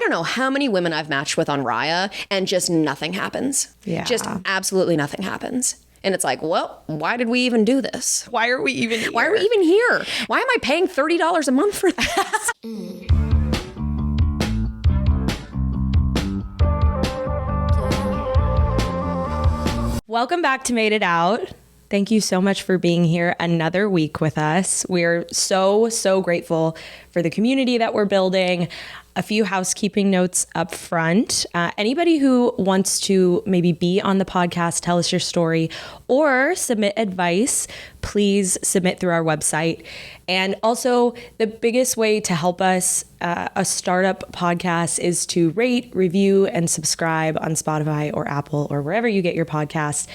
don't know how many women I've matched with on Raya and just nothing happens. Yeah. Just absolutely nothing happens. And it's like, well, why did we even do this? Why are we even here? Why are we even here? Why am I paying $30 a month for this? Welcome back to Made It Out. Thank you so much for being here another week with us. We're so grateful for the community that we're building. A few housekeeping notes up front. Anybody who wants to maybe be on the podcast, tell us your story, or submit advice, please submit through our website. And also, the biggest way to help us, a startup podcast, is to rate, review, and subscribe on Spotify or Apple or wherever you get your podcasts.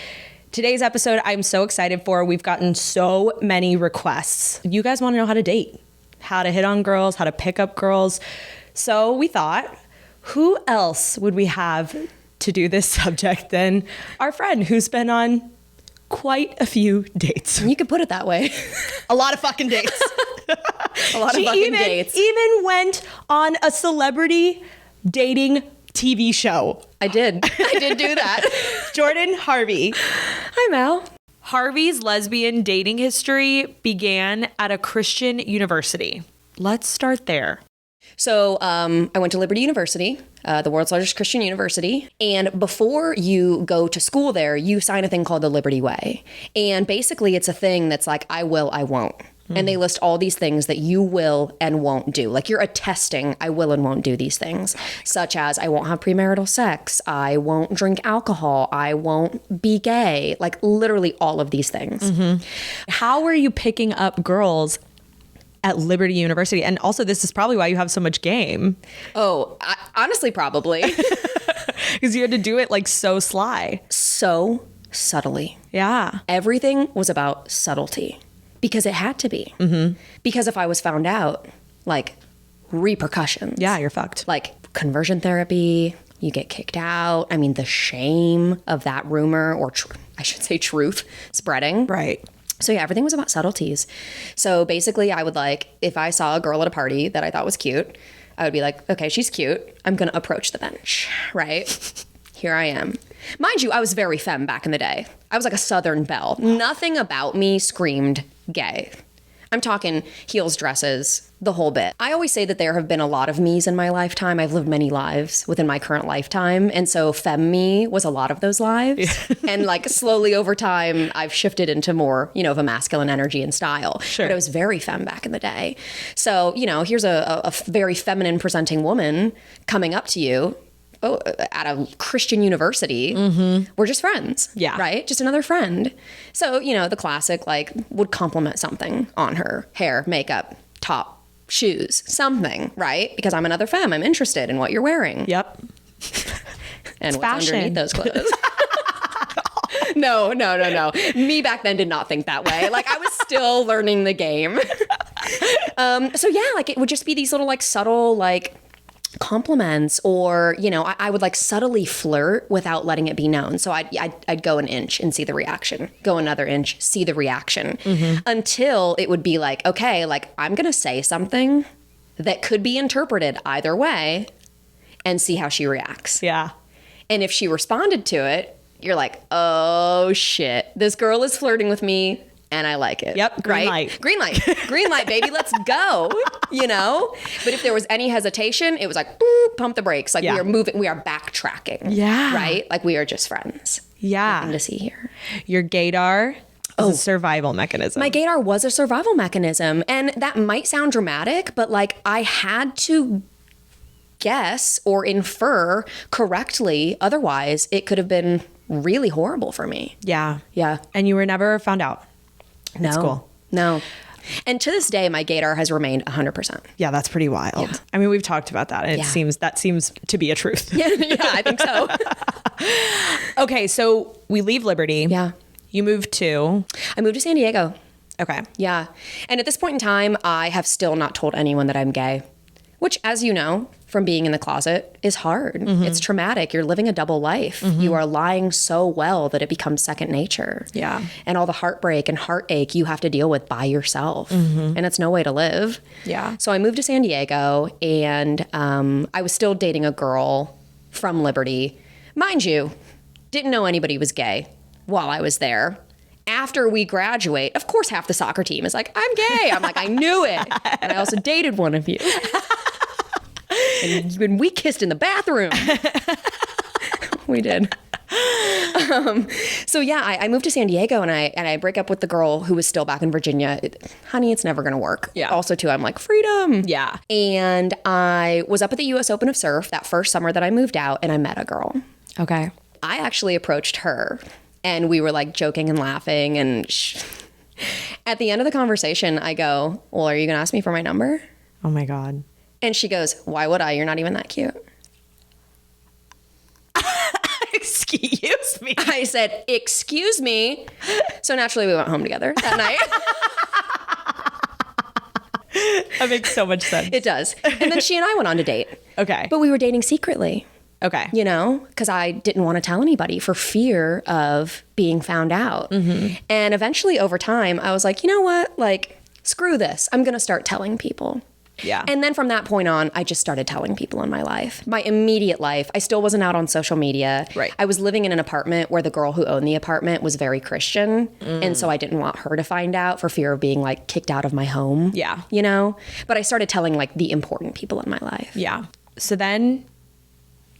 Today's episode, I'm so excited for. We've gotten so many requests. You guys want to know how to date, how to hit on girls, how to pick up girls. So we thought, who else would we have to do this subject than our friend who's been on quite a few dates? You could put it that way. A lot of fucking dates. A lot of fucking dates. Even went on a celebrity dating TV show. I did do that. Jordan Harvey. Hi, Mel. Harvey's lesbian dating history began at a Christian university. Let's start there. So I went to Liberty University, the world's largest Christian university. And before you go to school there, you sign a thing called the Liberty Way. And basically, it's a thing that's like, I will, I won't. And they list all these things that you will and won't do. Like, you're attesting, I will and won't do these things, such as I won't have premarital sex, I won't drink alcohol, I won't be gay, like literally all of these things. Mm-hmm. How are you picking up girls at Liberty University? And also, this is probably why you have so much game. Oh, honestly, probably. Because you had to do it like so sly. So subtly. Yeah. Everything was about subtlety. Because it had to be. Mm-hmm. Because if I was found out, like, repercussions. Yeah, you're fucked. Like conversion therapy, you get kicked out. I mean, the shame of that rumor, or I should say truth, spreading. Right. So yeah, everything was about subtleties. So basically, I would like, if I saw a girl at a party that I thought was cute, I would be like, okay, she's cute. I'm going to approach the bench, right? Here I am. Mind you, I was very femme back in the day. I was like a Southern belle. Nothing about me screamed gay. I'm talking heels, dresses, the whole bit. I always say that there have been a lot of me's in my lifetime. I've lived many lives within my current lifetime. And so femme me was a lot of those lives. Yeah. And like slowly over time, I've shifted into more, of a masculine energy and style. Sure. But I was very femme back in the day. So, here's a very feminine presenting woman coming up to you. Oh, at a Christian university, we're just friends. Yeah. Right? Just another friend. So, the classic, like, would compliment something on her hair, makeup, top, shoes, something, right? Because I'm another femme. I'm interested in what you're wearing. Yep. And what's fashion underneath those clothes. No. Me back then did not think that way. Like, I was still learning the game. So, yeah, like, it would just be these little, like, subtle, like, compliments, or I would like subtly flirt without letting it be known. So I'd go an inch and see the reaction, go another inch, see the reaction, until it would be like, okay, like I'm gonna say something that could be interpreted either way and see how she reacts. Yeah. And if she responded to it, you're like, oh shit, this girl is flirting with me and I like it. Yep. Green light. Green light, baby. Let's go. But if there was any hesitation, it was like, boop, pump the brakes. Like, we are moving, we are backtracking. Yeah. Right? Like, we are just friends. Yeah. Nothing to see here. Your gaydar is a survival mechanism. My gaydar was a survival mechanism. And that might sound dramatic, but like, I had to guess or infer correctly. Otherwise, it could have been really horrible for me. Yeah. Yeah. And you were never found out. No. That's cool. No. And to this day, my gaydar has remained 100%. Yeah, that's pretty wild. Yeah. I mean, we've talked about that, and that seems to be a truth. Yeah, I think so. Okay, so we leave Liberty. Yeah. You moved to? I moved to San Diego. Okay. Yeah. And at this point in time, I have still not told anyone that I'm gay, which, as you know, from being in the closet is hard. It's traumatic. You're living a double life. You are lying so well that it becomes second nature. Yeah. And all the heartbreak and heartache you have to deal with by yourself. And it's no way to live. Yeah. So I moved to San Diego, and I was still dating a girl from Liberty. Mind you, didn't know anybody was gay while I was there. After we graduate, of course, half the soccer team is like, I'm gay. I'm like, I knew it. And I also dated one of you. And when we kissed in the bathroom. We did. So yeah, I moved to San Diego, and I break up with the girl who was still back in Virginia. Honey, it's never going to work. Yeah. Also too, I'm like, freedom. Yeah. And I was up at the US Open of Surf that first summer that I moved out, and I met a girl. Okay. I actually approached her, and we were like joking and laughing. And at the end of the conversation, I go, well, are you going to ask me for my number? Oh my God. And she goes, why would I? You're not even that cute. Excuse me. I said, excuse me. So naturally we went home together that night. That makes so much sense. It does. And then she and I went on to date. Okay. But we were dating secretly, Okay. you know, because I didn't want to tell anybody for fear of being found out. And eventually over time, I was like, you know what? Like, screw this. I'm going to start telling people. Yeah. And then from that point on, I just started telling people in my life. My immediate life, I still wasn't out on social media. Right. I was living in an apartment where the girl who owned the apartment was very Christian. And so I didn't want her to find out for fear of being like kicked out of my home. Yeah. You know? But I started telling like the important people in my life. Yeah. So then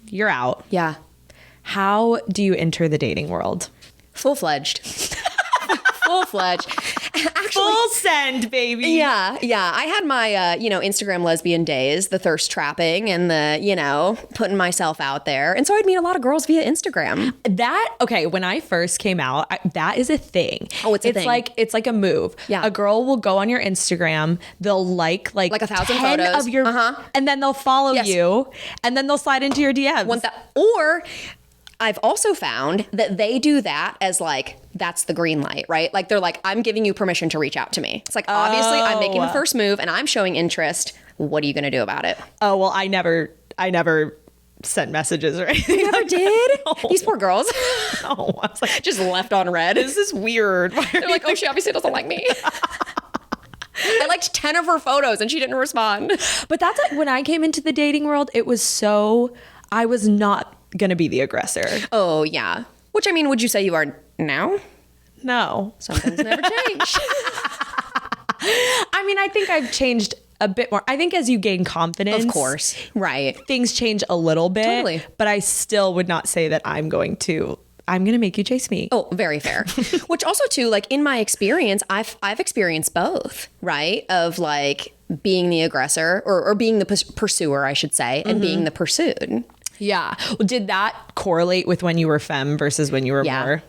you're out. Yeah. How do you enter the dating world? Full-fledged. Full-fledged. Actually, Full send, baby. yeah. I had my, Instagram lesbian days, the thirst trapping and the, putting myself out there. And so I'd meet a lot of girls via Instagram. Okay, when I first came out, that is a thing. Oh, it's a thing. It's like a move. Yeah. A girl will go on your Instagram, they'll like 1,000 10 photos. of your, and then they'll follow Yes. you, and then they'll slide into your DMs. Or I've also found that they do that as like, that's the green light, right? Like they're like, I'm giving you permission to reach out to me. It's like, obviously I'm making the first move and I'm showing interest. What are you going to do about it? Oh, well, I never sent messages or anything. You never did? No. These poor girls. No, I was like, Just left on red. this is weird. They're like, oh, she obviously doesn't like me. I liked 10 of her photos and she didn't respond. But that's like when I came into the dating world, I was not going to be the aggressor. Oh, yeah. Which, I mean, would you say you are now? No. Some things never change. I mean, I think I've changed a bit more. I think as you gain confidence, Of course. Right. things change a little bit. Totally. But I still would not say that I'm going to make you chase me. Oh, very fair. Which also too, like in my experience, I've experienced both, right? Of like being the aggressor or being the pursuer, I should say, and being the pursued. Yeah. Well, did that correlate with when you were femme versus when you were Yeah. more?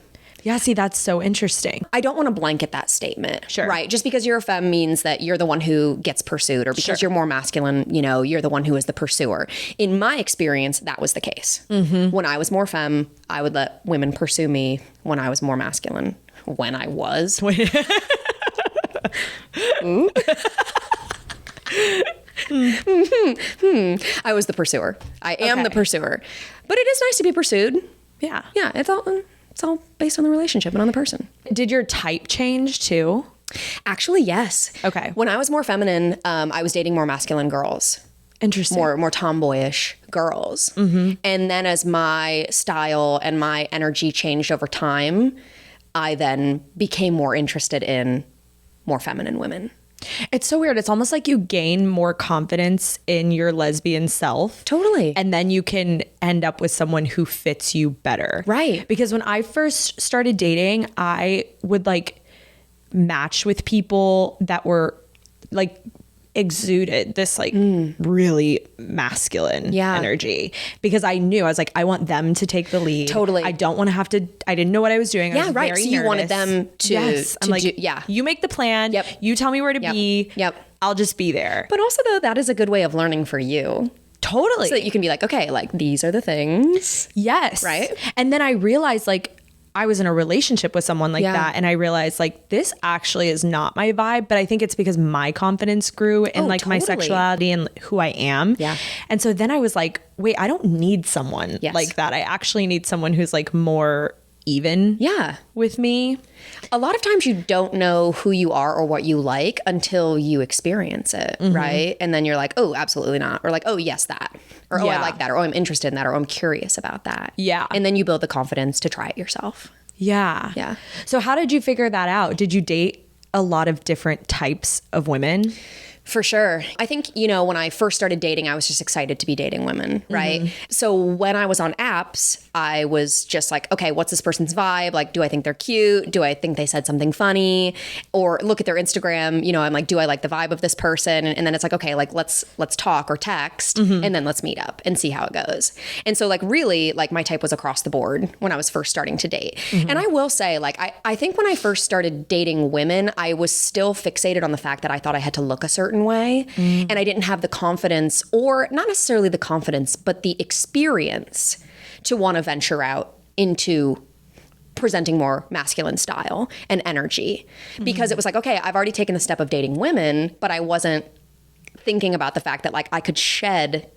Yeah, see, that's so interesting. I don't want to blanket that statement. Sure. Right. Just because you're a femme means that you're the one who gets pursued, or because Sure. you're more masculine, you're the one who is the pursuer. In my experience, that was the case. When I was more femme, I would let women pursue me. When I was more masculine, when I was. Ooh. I was the pursuer. I am Okay. the pursuer. But it is nice to be pursued. Yeah. Yeah, it's all based on the relationship and on the person. Did your type change too? Actually, yes. Okay. When I was more feminine, I was dating more masculine girls, Interesting. more tomboyish girls. And then as my style and my energy changed over time, I then became more interested in more feminine women. It's so weird. It's almost like you gain more confidence in your lesbian self. Totally. And then you can end up with someone who fits you better. Right. Because when I first started dating, I would like match with people that were like exuded this like really masculine Yeah. energy, because I knew, I was like, I want them to take the lead. Totally. I don't want to have to, I didn't know what I was doing. I Yeah, was right. very So you wanted nervous. them to- yes. I'm to like, do- yeah. you make the plan. Yep. You tell me where to be. Yep. I'll just be there. But also, though, that is a good way of learning for you. Totally. So that you can be like, okay, like these are the things. Yes. Right? And then I realized like, I was in a relationship with someone like that, and I realized like this actually is not my vibe, but I think it's because my confidence grew in like my sexuality and who I am. Yeah. And so then I was like, wait, I don't need someone like that. I actually need someone who's like more even with me. A lot of times you don't know who you are or what you like until you experience it, right? And then you're like, oh, absolutely not. Or like, oh, yes, that. Or, oh, I like that. Or, oh, I'm interested in that. Or, oh, I'm curious about that. Yeah. And then you build the confidence to try it yourself. Yeah. Yeah. So how did you figure that out? Did you date a lot of different types of women? For sure. I think, you know, when I first started dating, I was just excited to be dating women, right? So when I was on apps, I was just like, okay, what's this person's vibe? Like, do I think they're cute? Do I think they said something funny? Or look at their Instagram, you know, I'm like, do I like the vibe of this person? And then it's like, okay, like let's talk or text and then let's meet up and see how it goes. And so like really like my type was across the board when I was first starting to date. And I will say like, I think when I first started dating women, I was still fixated on the fact that I thought I had to look a certain way and I didn't have the confidence, or not necessarily the confidence, but the experience to want to venture out into presenting more masculine style and energy, because it was like, okay, I've already taken the step of dating women, but I wasn't thinking about the fact that like I could shed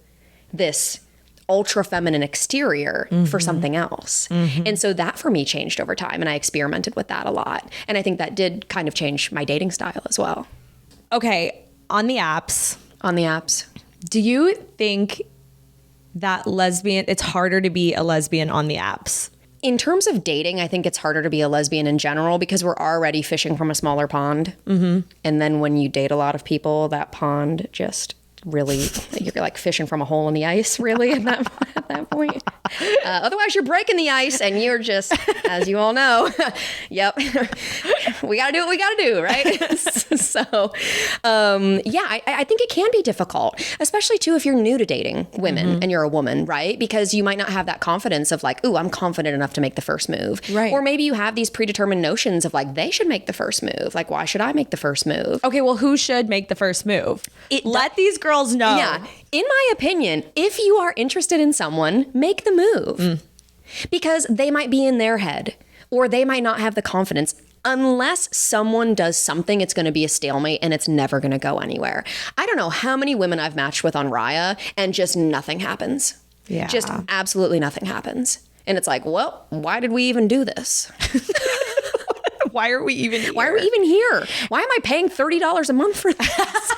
this ultra feminine exterior for something else. And so that for me changed over time, and I experimented with that a lot. And I think that did kind of change my dating style as well. Okay. On the apps, do you think that it's harder to be a lesbian on the apps? In terms of dating, I think it's harder to be a lesbian in general because we're already fishing from a smaller pond. And then when you date a lot of people, that pond just really, you're like fishing from a hole in the ice, really, at that point. Otherwise, you're breaking the ice and you're just, as you all know, yep, we got to do what we got to do, right? So, I think it can be difficult, especially too if you're new to dating women and you're a woman, right? Because you might not have that confidence of like, ooh, I'm confident enough to make the first move. Right. Or maybe you have these predetermined notions of like, they should make the first move. Like, why should I make the first move? Okay, well, who should make the first move? Let these girls know. Yeah. In my opinion, if you are interested in someone, make the move. Because they might be in their head, or they might not have the confidence. Unless someone does something, it's going to be a stalemate and it's never going to go anywhere. I don't know how many women I've matched with on Raya and just nothing happens. Yeah. Just absolutely nothing happens. And it's like, well, why did we even do this? Why are we even here? Why are we even here? Why am I paying $30 a month for this?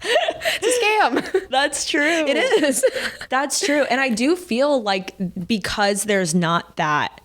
It's a scam. That's true. It is. That's true. And I do feel like because there's not that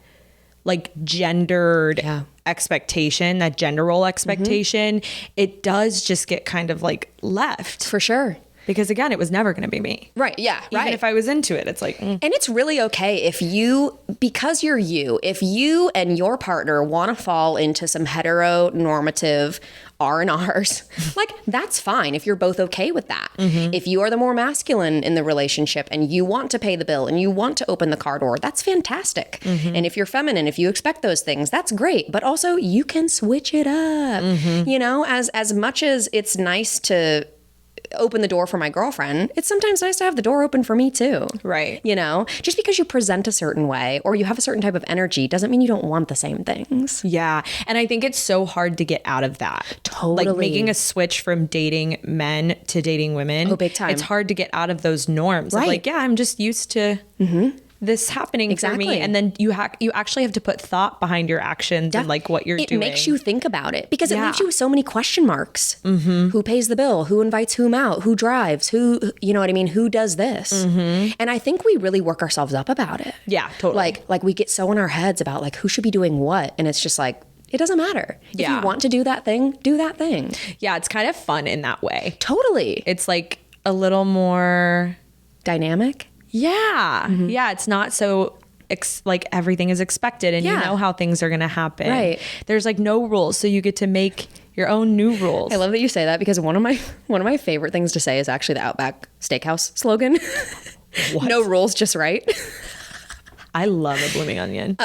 like gendered expectation, that gender role expectation, it does just get kind of like left. For sure. Because again, it was never going to be me. Right. Yeah. Even if I was into it, it's like. And it's really okay if you, because you're you, if you and your partner want to fall into some heteronormative R&Rs, like that's fine if you're both okay with that. If you are the more masculine in the relationship and you want to pay the bill and you want to open the car door, that's fantastic. And if you're feminine, if you expect those things, that's great. But also you can switch it up. You know, as much as it's nice to open the door for my girlfriend, it's sometimes nice to have the door open for me too. Right. You know, just because you present a certain way or you have a certain type of energy doesn't mean you don't want the same things. Yeah. And I think it's so hard to get out of that. Totally. Like making a switch from dating men to dating women. Oh, big time. It's hard to get out of those norms. Right. Of like, yeah, I'm just used to this happening for me. And then you actually have to put thought behind your actions and like what you're doing. It makes you think about it because it leaves you with so many question marks. Who pays the bill? Who invites whom out? Who drives? Who, you know what I mean? Who does this? And I think we really work ourselves up about it. Yeah, totally. Like we get so in our heads about like who should be doing what. And it's just like, it doesn't matter. If you want to do that thing, do that thing. Yeah, it's kind of fun in that way. Totally. It's like a little more dynamic. Yeah. Yeah, it's not so like everything is expected and you know how things are going to happen. Right. There's like no rules, so you get to make your own new rules. I love that you say that because one of my favorite things to say is actually the Outback Steakhouse slogan. No rules, just right. I love a blooming onion.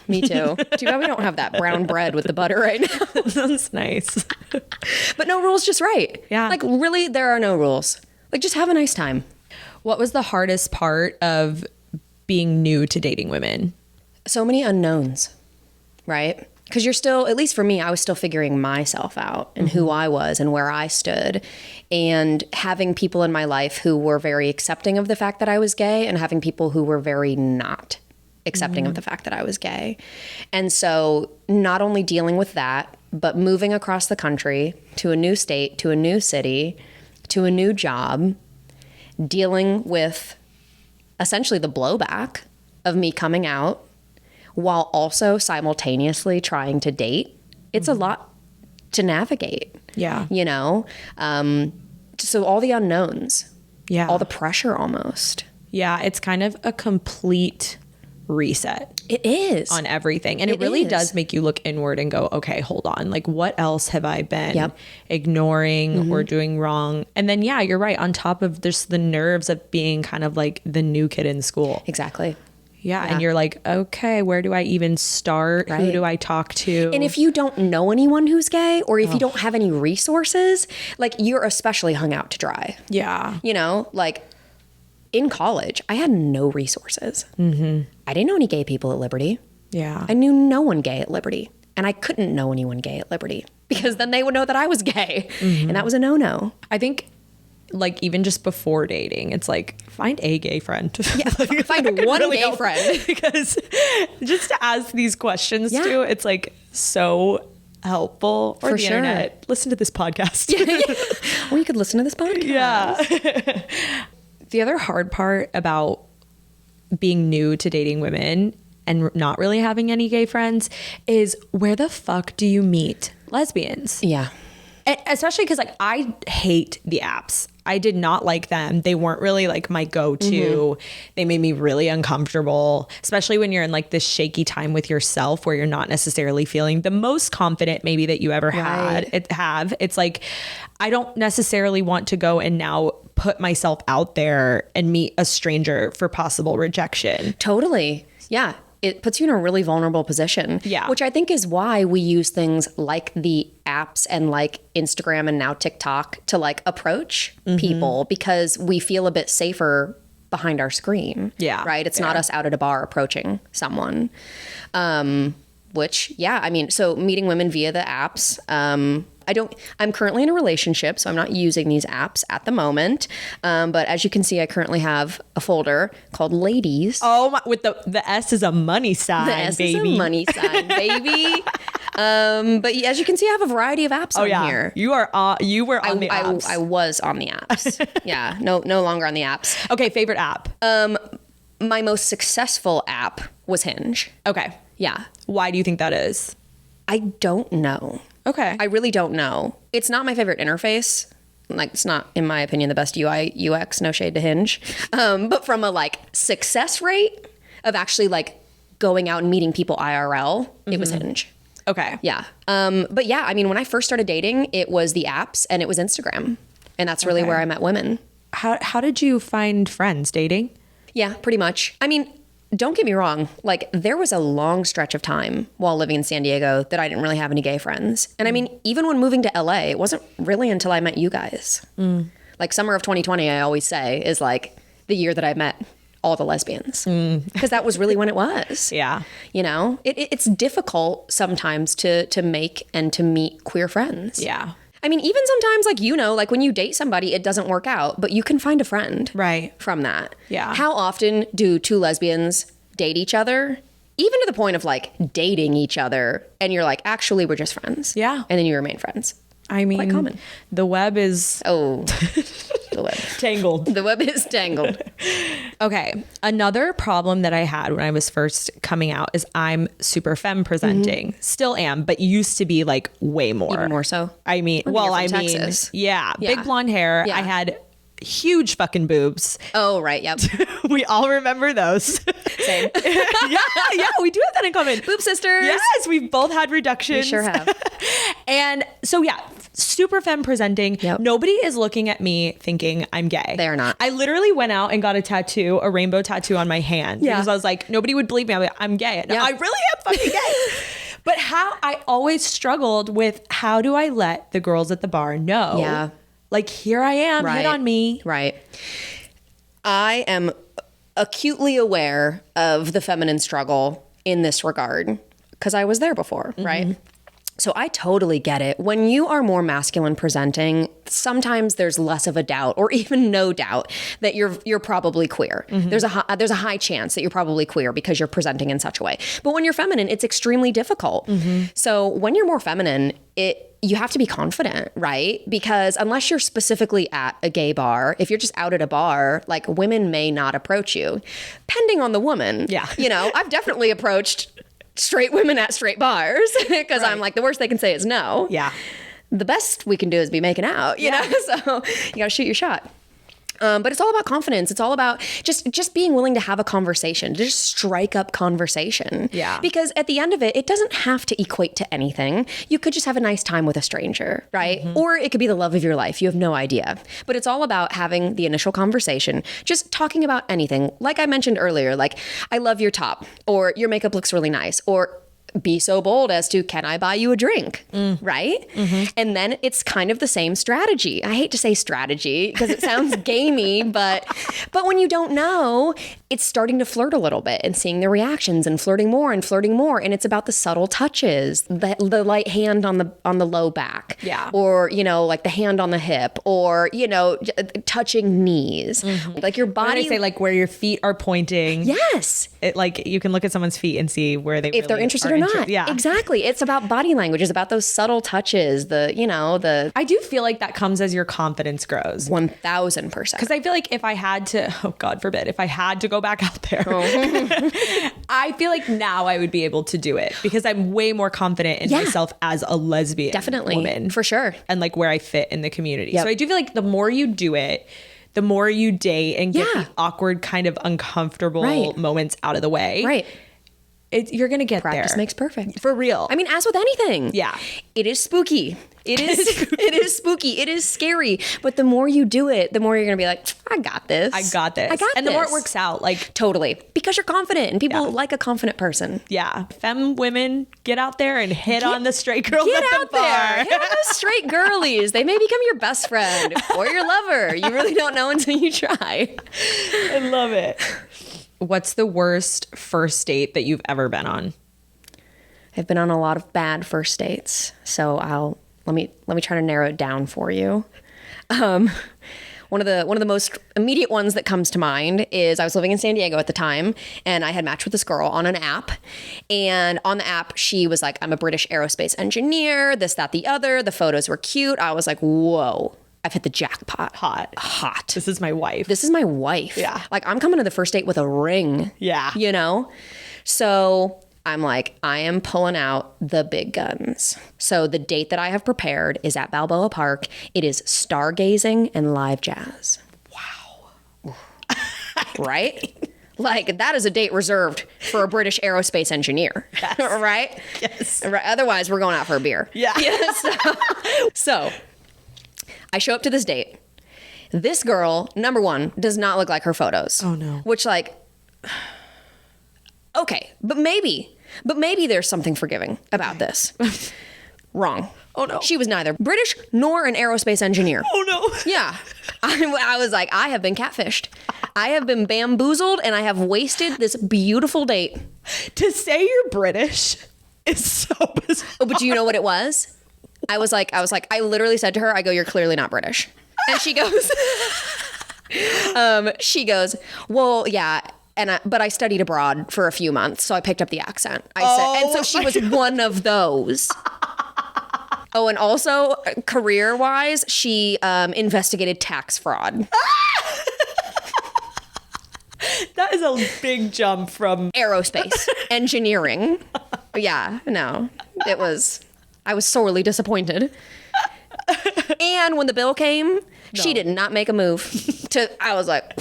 Me too. Too bad we don't have that brown bread with the butter right now. That's nice. But no rules, just right. Yeah. Like really, there are no rules. Like just have a nice time. What was the hardest part of being new to dating women? so many unknowns, right? Because you're still, at least for me, I was still figuring myself out and who I was and where I stood, and having people in my life who were very accepting of the fact that I was gay and having people who were very not accepting of the fact that I was gay. And so not only dealing with that, but moving across the country to a new state, to a new city, to a new job, dealing with essentially the blowback of me coming out while also simultaneously trying to date. It's a lot to navigate. Yeah. You know? So all the unknowns. Yeah. All the pressure almost. Yeah. It's kind of a complete reset. It is. On everything. And it really does make you look inward and go, okay, hold on. Like, what else have I been ignoring or doing wrong? And then, yeah, you're right. On top of just the nerves of being kind of like the new kid in school. Exactly. Yeah. And you're like, okay, where do I even start? Right. Who do I talk to? And if you don't know anyone who's gay, or if you don't have any resources, like, you're especially hung out to dry. Yeah. You know, like, in college, I had no resources. I didn't know any gay people at Liberty. Yeah. I knew no one gay at Liberty. And I couldn't know anyone gay at Liberty because then they would know that I was gay. And that was a no-no. I think, like, even just before dating, it's like, find a gay friend. Yeah, find one really gay help. friend. Because just to ask these questions to, it's like so helpful. Or For the sure. internet. Listen to this podcast. Or you could listen to this podcast. Yeah. The other hard part about being new to dating women and not really having any gay friends is, where the fuck do you meet lesbians? Yeah. And especially because, like, I hate the apps. I did not like them. They weren't really like my go-to. They made me really uncomfortable, especially when you're in like this shaky time with yourself where you're not necessarily feeling the most confident maybe that you ever have. It's like, I don't necessarily want to go and now put myself out there and meet a stranger for possible rejection. Totally. Yeah. It puts you in a really vulnerable position. Yeah. Which I think is why we use things like the apps and like Instagram and now TikTok to like approach people, because we feel a bit safer behind our screen. Yeah. Right? It's not us out at a bar approaching someone. Which, yeah, I mean, so meeting women via the apps. I'm currently in a relationship, so I'm not using these apps at the moment. But as you can see, I currently have a folder called Ladies. Oh, my, with the S is a money sign, The S baby. is a money sign, baby. But as you can see, I have a variety of apps on here. You were on the apps. I was on the apps. Yeah, no longer on the apps. Okay, favorite app. My most successful app was Hinge. Okay. Yeah. Why do you think that is? I don't know. Okay. I really don't know. It's not my favorite interface. Like, it's not, in my opinion, the best UI UX. No shade to Hinge. But from a like success rate of actually like going out and meeting people IRL, it was Hinge. Okay. Yeah. But yeah, I mean, when I first started dating, it was the apps and it was Instagram. And that's really where I met women. How did you find friends dating? Yeah, pretty much. I mean, don't get me wrong. Like, there was a long stretch of time while living in San Diego that I didn't really have any gay friends. And I mean, even when moving to LA, it wasn't really until I met you guys. Like, summer of 2020, I always say, is like the year that I met all the lesbians. Because that was really when it was. Yeah. You know, it's difficult sometimes to make and to meet queer friends. Yeah. I mean, even sometimes, like, you know, like when you date somebody, it doesn't work out, but you can find a friend from that. Yeah. How often do two lesbians date each other, even to the point of like dating each other, and you're like, actually, we're just friends. Yeah. And then you remain friends. I mean, quite common. The web is The web. tangled. The web is tangled. Okay. Another problem that I had when I was first coming out is I'm super femme presenting. Still am, but used to be like way more. Even more so. I mean, Texas. yeah, big blonde hair. Yeah. I had huge fucking boobs. Oh, right. Yep. We all remember those. Same. yeah, we do have that in common. Boob sisters. Yes, we've both had reductions. We sure have. And so, yeah, super femme presenting. Yep. Nobody is looking at me thinking I'm gay. They are not. I literally went out and got a rainbow tattoo on my hand. Yeah. Because I was like, nobody would believe me. I'm gay. No, Yeah. I really am fucking gay. But I always struggled with, how do I let the girls at the bar know? Yeah. Like, here I am, hit on me. Right. I am acutely aware of the feminine struggle in this regard because I was there before, right? So I totally get it. When you are more masculine presenting, sometimes there's less of a doubt or even no doubt that you're probably queer. There's a high chance that you're probably queer because you're presenting in such a way. But when you're feminine, it's extremely difficult. So when you're more feminine, you have to be confident, right? Because unless you're specifically at a gay bar, if you're just out at a bar, like women may not approach you, depending on the woman. Yeah. You know, I've definitely approached straight women at straight bars because I'm like, the worst they can say is no. Yeah. The best we can do is be making out, you know? So you got to shoot your shot. But it's all about confidence. It's all about just being willing to have a conversation, just strike up conversation. Yeah. Because at the end of it, it doesn't have to equate to anything. You could just have a nice time with a stranger, right? Or it could be the love of your life. You have no idea. But it's all about having the initial conversation, just talking about anything. Like I mentioned earlier, like, I love your top, or your makeup looks really nice, or be so bold as to, can I buy you a drink? Right? And then it's kind of the same strategy. I hate to say strategy because it sounds gamey, but when you don't know, it's starting to flirt a little bit and seeing the reactions and flirting more. And it's about the subtle touches, the light hand on the low back. Yeah. Or, you know, like the hand on the hip, or, you know, touching knees. Like your body. When I say like where your feet are pointing. Yes. It, like, you can look at someone's feet and see where they if they're interested or not. Yeah, exactly. It's about body language. It's about those subtle touches. I do feel like that comes as your confidence grows. 1000%. Because I feel like if I had to, oh God forbid, if I had to go back out there, I feel like now I would be able to do it because I'm way more confident in myself as a lesbian Definitely. woman. For sure. And like where I fit in the community. Yep. So I do feel like the more you do it, the more you date and get Yeah. the awkward kind of uncomfortable Right. moments out of the way. Right. You're going to get Practice there. makes perfect. For real. I mean, as with anything. Yeah. It is spooky. It is spooky. It is scary. But the more you do it, the more you're going to be like, I got this. I got this. And the more it works out, like, Totally. Because you're confident and people like a confident person. yeah, femme women, get out there and hit on the straight girls Get at the out bar. there. Hit on those straight girlies. They may become your best friend or your lover. You really don't know until you try. I love it. What's the worst first date that you've ever been on? I've been on a lot of bad first dates, so let me try to narrow it down for you. One of the most immediate ones that comes to mind is I was living in San Diego at the time, and I had matched with this girl on an app. And on the app, she was like, I'm a British aerospace engineer, this, that, the other. The photos were cute. I was like, whoa, I've hit the jackpot. Hot. This is my wife. This is my wife. Yeah. Like, I'm coming to the first date with a ring. Yeah. You know? So I'm like, I am pulling out the big guns. So the date that I have prepared is at Balboa Park. It is stargazing and live jazz. Wow. Right? Like, that is a date reserved for a British aerospace engineer. Yes. Right? Yes. Right? Otherwise, we're going out for a beer. Yeah. So I show up to this date. This girl, number one, does not look like her photos. Oh, no. Which, like, okay, but maybe there's something forgiving about this. Wrong. Oh, no. She was neither British nor an aerospace engineer. Oh, no. Yeah. I was like, I have been catfished. I have been bamboozled, and I have wasted this beautiful date. To say you're British is so bizarre. Oh, but do you know what it was? I was like, I literally said to her, I go, you're clearly not British. And she goes, well, yeah. But I studied abroad for a few months, so I picked up the accent. And so she was one of those. Oh, and also career-wise, she investigated tax fraud. That is a big jump from Aerospace engineering. Yeah, no, I was sorely disappointed. And when the bill came, she did not make a move. I was like,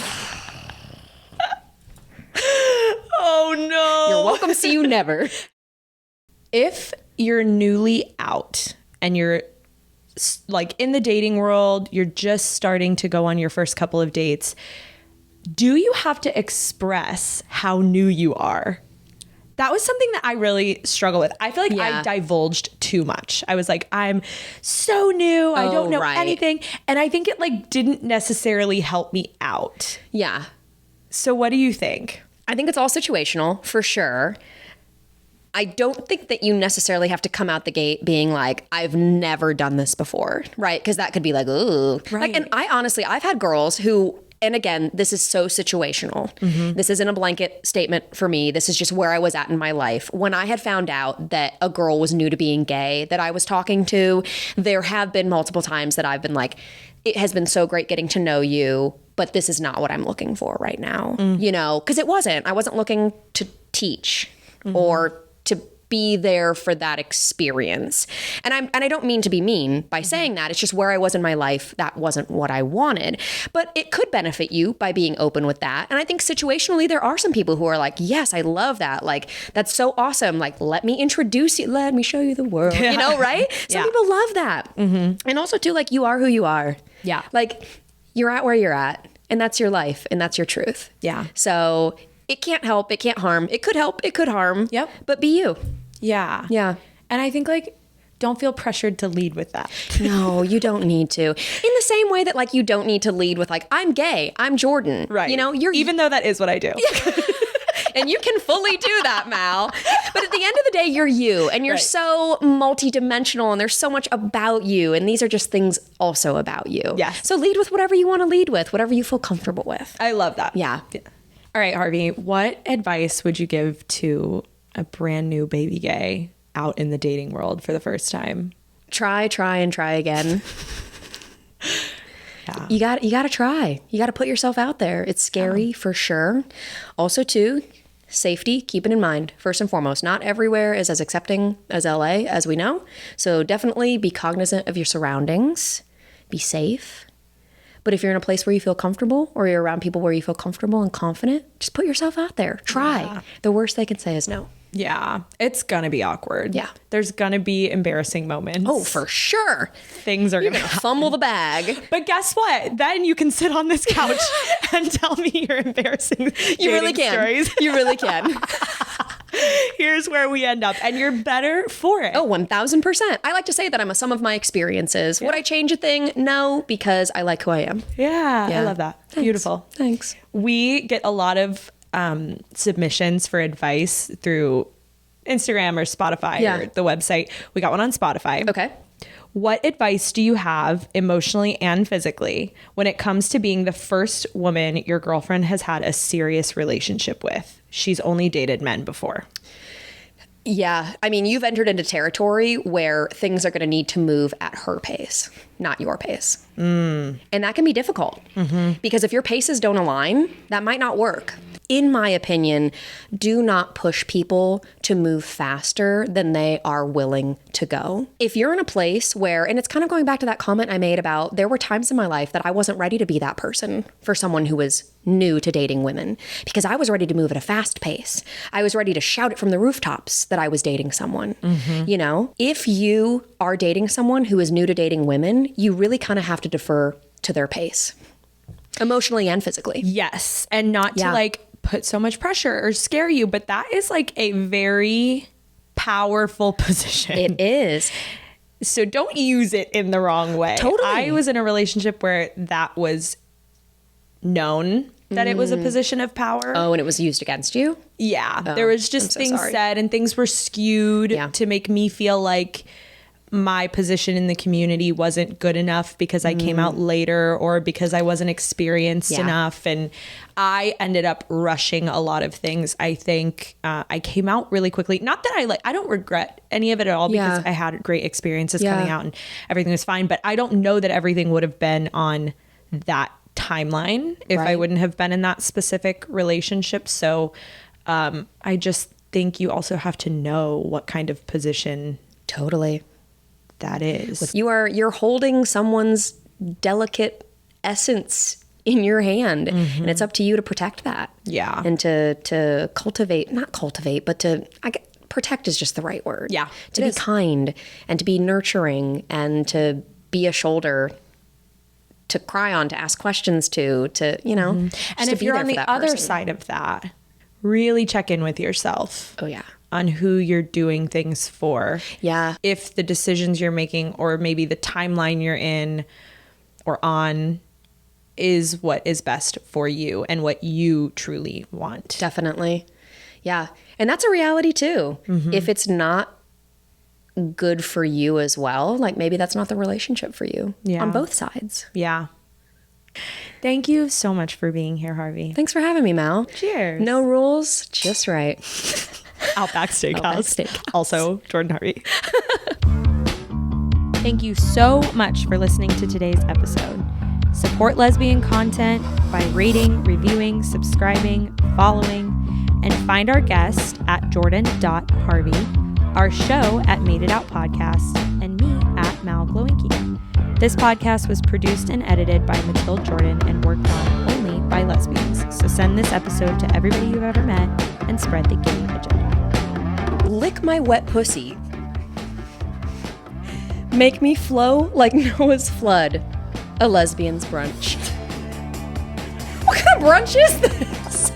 oh no. you're welcome, see you never. If you're newly out and you're like in the dating world, you're just starting to go on your first couple of dates, do you have to express how new you are? That was something that I really struggle with. I feel like I divulged too much. I was like, I'm so new. I don't know anything. And I think it like didn't necessarily help me out. Yeah. So what do you think? I think it's all situational for sure. I don't think that you necessarily have to come out the gate being like, I've never done this before, right? Because that could be like, ooh. Right. Like, and I've had girls who, and again, this is so situational. This isn't a blanket statement for me. This is just where I was at in my life. When I had found out that a girl was new to being gay that I was talking to, there have been multiple times that I've been like, it has been so great getting to know you, but this is not what I'm looking for right now. You know, because I wasn't looking to teach or to be there for that experience. And I don't mean to be mean by saying that. It's just where I was in my life. That wasn't what I wanted. But it could benefit you by being open with that. And I think situationally, there are some people who are like, yes, I love that. Like, that's so awesome. Like, let me introduce you. Let me show you the world. You know, right? Some people love that. And also too, like, you are who you are. Yeah. Like, you're at where you're at. And that's your life. And that's your truth. Yeah. So it can't help. It can't harm. It could help. It could harm. Yep. But be you. Yeah. Yeah. And I think like, don't feel pressured to lead with that. No, you don't need to. In the same way that like you don't need to lead with like, I'm gay, I'm Jordan. Right. You know, even though that is what I do. and you can fully do that, Mal. But at the end of the day, you're you and you're so multidimensional and there's so much about you. And these are just things also about you. Yes. So lead with whatever you want to lead with, whatever you feel comfortable with. I love that. Yeah. All right, Harvey, what advice would you give to a brand new baby gay out in the dating world for the first time? Try again. Yeah. You got to try. You got to put yourself out there. It's scary for sure. Also too, safety, keep it in mind. First and foremost, not everywhere is as accepting as LA, as we know. So definitely be cognizant of your surroundings. Be safe. But if you're in a place where you feel comfortable or you're around people where you feel comfortable and confident, just put yourself out there. Try. Yeah. The worst they can say is no. Yeah. It's going to be awkward. Yeah. There's going to be embarrassing moments. Oh, for sure. Things are going to fumble the bag. But guess what? Then you can sit on this couch and tell me your embarrassing You really can. stories. You really can. Here's where we end up. And you're better for it. Oh, 1000%. I like to say that I'm a sum of my experiences. Would I change a thing? No, because I like who I am. Yeah. Yeah. I love that. Thanks. Beautiful. Thanks. We get a lot of submissions for advice through Instagram or Spotify or the website. We got one on Spotify. Okay. What advice do you have emotionally and physically when it comes to being the first woman your girlfriend has had a serious relationship with? She's only dated men before. Yeah. I mean, you've entered into territory where things are going to need to move at her pace, not your pace. And that can be difficult because if your paces don't align, that might not work. In my opinion, do not push people to move faster than they are willing to go. If you're in a place where, and it's kind of going back to that comment I made about there were times in my life that I wasn't ready to be that person for someone who was new to dating women because I was ready to move at a fast pace. I was ready to shout it from the rooftops that I was dating someone. You know, if you are dating someone who is new to dating women, you really kind of have to defer to their pace, emotionally and physically. Yes. And not to like put so much pressure or scare you, but that is like a very powerful position. It is. So don't use it in the wrong way. Totally. I was in a relationship where that was known that it was a position of power. Oh, and it was used against you? Yeah. There was just things said and things were skewed to make me feel like my position in the community wasn't good enough because I came out later or because I wasn't experienced enough. And I ended up rushing a lot of things. I think I came out really quickly. Not that I don't regret any of it at all because I had great experiences coming out and everything was fine. But I don't know that everything would have been on that timeline if I wouldn't have been in that specific relationship. So I just think you also have to know what kind of position that is. You're holding someone's delicate essence in your hand and it's up to you to protect that. Yeah. And to not cultivate, but protect is just the right word. Yeah. To be kind and to be nurturing and to be a shoulder to cry on, to ask questions to, you know. And if you're on the other side of that, really check in with yourself. Oh, yeah. On who you're doing things for. Yeah. If the decisions you're making or maybe the timeline you're in or on is what is best for you and what you truly want. Definitely. Yeah. And that's a reality too. If it's not good for you as well, like maybe that's not the relationship for you on both sides. Yeah. Thank you so much for being here, Harvey. Thanks for having me, Mal. Cheers. No rules, just right. Outback Steakhouse. Outback Steakhouse. Also, Jordan Harvey. Thank you so much for listening to today's episode. Support lesbian content by rating, reviewing, subscribing, following, and find our guest at jordan.harvey, our show at Made It Out Podcast, and me at Mal Glowinky. This podcast was produced and edited by Matilde Jordan and worked on only by lesbians. So send this episode to everybody you've ever met and spread the gay pigeon. Lick my wet pussy. Make me flow like Noah's flood. A lesbian's brunch. What kind of brunch is this?